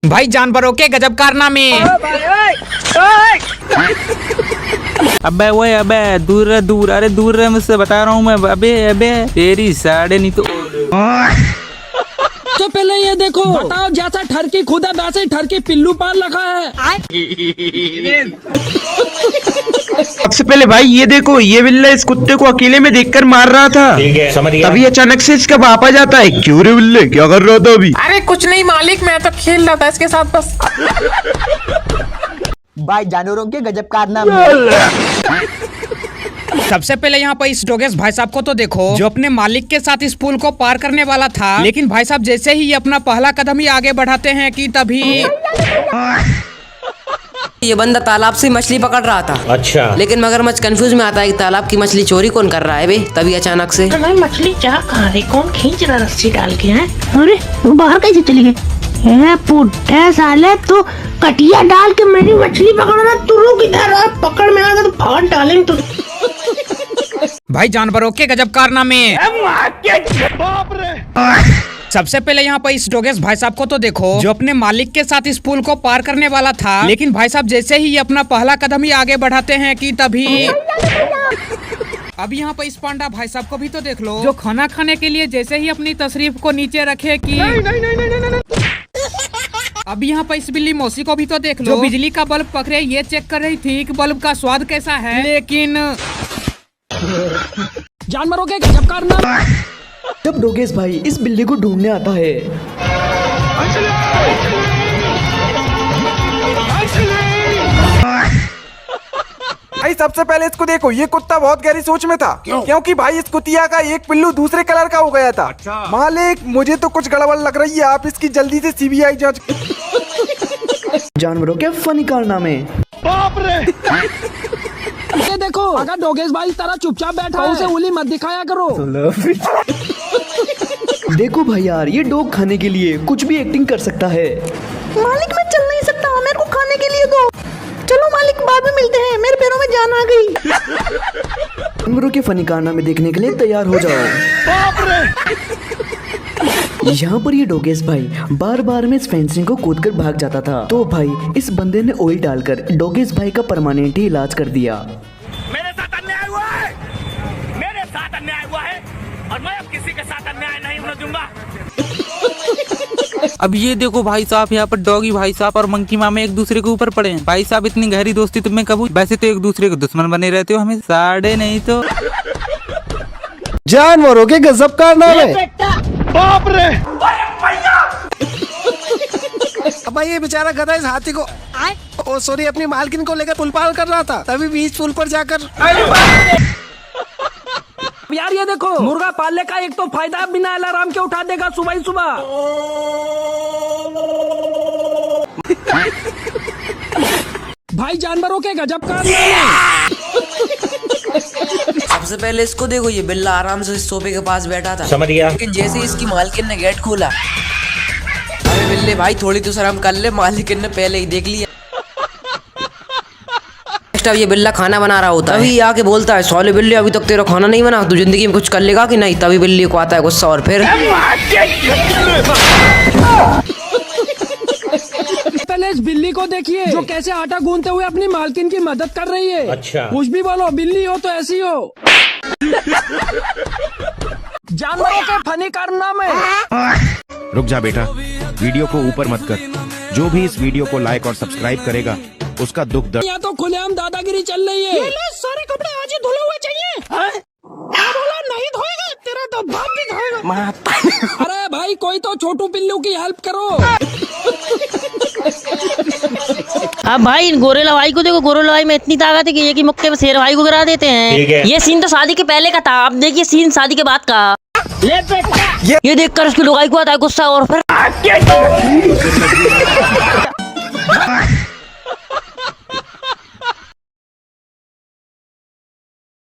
भाई जानवरों के गजब कारनामे। अबे वो अबे दूर रह दूर, अरे दूर रह मुझसे, बता रहा हूँ मैं। अबे अबे तेरी साढ़े नहीं तो पहले ये देखो, बताओ जैसा ठरकी खुदा वैसे ठरकी पिल्लू पाल रखा है। सबसे पहले भाई ये देखो, ये बिल्ला इस कुत्ते को अकेले में देखकर मार रहा था। तभी अचानक से इसका बाप आ जाता है। क्यों रे बिल्ले, क्या कर रहा था अभी? अरे कुछ नहीं मालिक, मैं तो खेल रहा था इसके साथ बस। भाई जानवरों के गजब कारनामे। सबसे पहले यहाँ पर इस डोगेस भाई साहब को तो देखो, जो अपने मालिक के साथ इस पुल को पार करने वाला था, लेकिन भाई साहब जैसे ही ये अपना पहला कदम ही आगे बढ़ाते हैं कि तभी ये बंदा तालाब से मछली पकड़ रहा था। अच्छा। लेकिन मगरमच्छ कंफ्यूज में आता है कि तालाब की मछली चोरी कौन कर रहा है बे। तभी अचानक से मछली जा कहाँ रही, कौन खींच रहा रस्सी डाल के है? अरे वो बाहर कैसे चली गई? पुट्टे साले, तू कटिया डाल के मेरी मछली पकड़ना, तू रुक इधर, पकड़ में आ गया तो फाड़ डालेंगे तो। भाई जानवरों के गजब कारनामे। सबसे पहले यहाँ पर इस डोगेस भाई साहब को तो देखो, जो अपने मालिक के साथ इस पुल को पार करने वाला था, लेकिन भाई साहब जैसे ही ये अपना पहला कदम ही आगे बढ़ाते हैं कि तभी अब यहाँ पर इस पांडा भाई साहब को भी तो देख लो, जो खाना खाने के लिए जैसे ही अपनी तशरीफ को नीचे रखे कि अब यहाँ पर इस बिल्ली मौसी को भी तो देख लो, जो बिजली का बल्ब पकड़े ये चेक कर रही थी कि बल्ब का स्वाद कैसा है, लेकिन जानवरों के गजब कारनामे। जब डोगेस भाई इस बिल्ली को ढूंढने आता है, भाई सबसे पहले इसको देखो, ये कुत्ता बहुत गहरी सोच में था। क्योंकि भाई इस कुतिया का एक पिल्लू दूसरे कलर का हो गया था। मालिक मुझे तो कुछ गड़बड़ लग रही है, आप इसकी जल्दी से सीबीआई जांच। जानवरों के फनी कारनामे। ये देखो, अगर डोगेस भाई इस तरह चुपचाप बैठा है, उसे उंगली मत दिखाया करो। देखो भाई यार, ये डॉग खाने के लिए कुछ भी एक्टिंग कर सकता है। मालिक मैं चल नहीं सकता, मेरे को खाने के लिए दो। चलो मालिक, बाद में मिलते हैं, मेरे पैरों में जान आ गई। जानवरों के फनी कारनामे देखने के लिए तैयार हो जाओ। यहाँ पर ये डोगेस भाई बार बार में इस फेंसिंग को कूदकर भाग जाता था, तो भाई इस बंदे ने ऑयल डालकर डोगेस भाई का परमानेंट ही इलाज कर दिया। मेरे साथ अन्याय हुआ है, मेरे साथ अन्याय हुआ है और मैं अब किसी के साथ अन्याय नहीं होने दूंगा। अब ये देखो भाई साहब, यहाँ पर डॉगी भाई साहब और मंकी मामे एक दूसरे के ऊपर पड़े हैं। भाई साहब इतनी गहरी दोस्ती तुम्हें कबूल? वैसे तो एक दूसरे के दुश्मन बने रहते हो हमें, साढ़े नहीं तो। जानवरों के गजब कारनामे। बाप रे, अब ये बेचारा गधा इस हाथी को ओ सॉरी अपनी मालकिन को लेकर पुल पार कर रहा था, तभी बीच पुल पर जाकर यार ये देखो, मुर्गा पालने का एक तो फायदा, बिना अलार्म के उठा देगा सुबह ही सुबह। भाई जानवरों के गजब कारनामे। सबसे पहले इसको देखो, ये बिल्ला आराम से इस सोफे के पास बैठा था। समझ गया। लेकिन जैसे ही इसकी मालकिन ने गेट खोला, अरे बिल्ले भाई थोड़ी तो शर्म कर ले, मालकिन ने पहले ही देख लिया। अब ये बिल्ला खाना बना रहा होता है, तभी आके बोलता है, सौले बिल्ले अभी तक तेरा खाना नहीं बना, तू जिंदगी में कुछ कर लेगा कि नहीं? तभी बिल्ली को आता है गुस्सा और फिर पहले इस बिल्ली को देखिए, जो कैसे आटा गूंथते हुए अपनी मालकिन की मदद कर रही है। अच्छा। कुछ भी बोलो, बिल्ली हो तो ऐसी हो। जानवरों के फनी कारनामे। रुक जा बेटा, वीडियो को ऊपर मत कर। जो भी इस वीडियो को लाइक और सब्सक्राइब करेगा उसका दुख दर्द। यहाँ तो खुलेआम दादागिरी चल रही है। सारे कपड़े आज ही धुले हुए चाहिए। क्या बोला, नहीं धोएगा? तेरा तो बाप भी धोएगा। अरे भाई कोई तो छोटू पिल्लू की हेल्प करो। अब भाई गोरेला भाई को देखो, गोरेला भाई में इतनी ताकत है कि एक ही मुक्के में शेर भाई को गिरा देते हैं। ये सीन तो शादी के पहले का था, अब देखिए सीन शादी के बाद का। ये देखकर उसकी लुगाई को आता है गुस्सा और फिर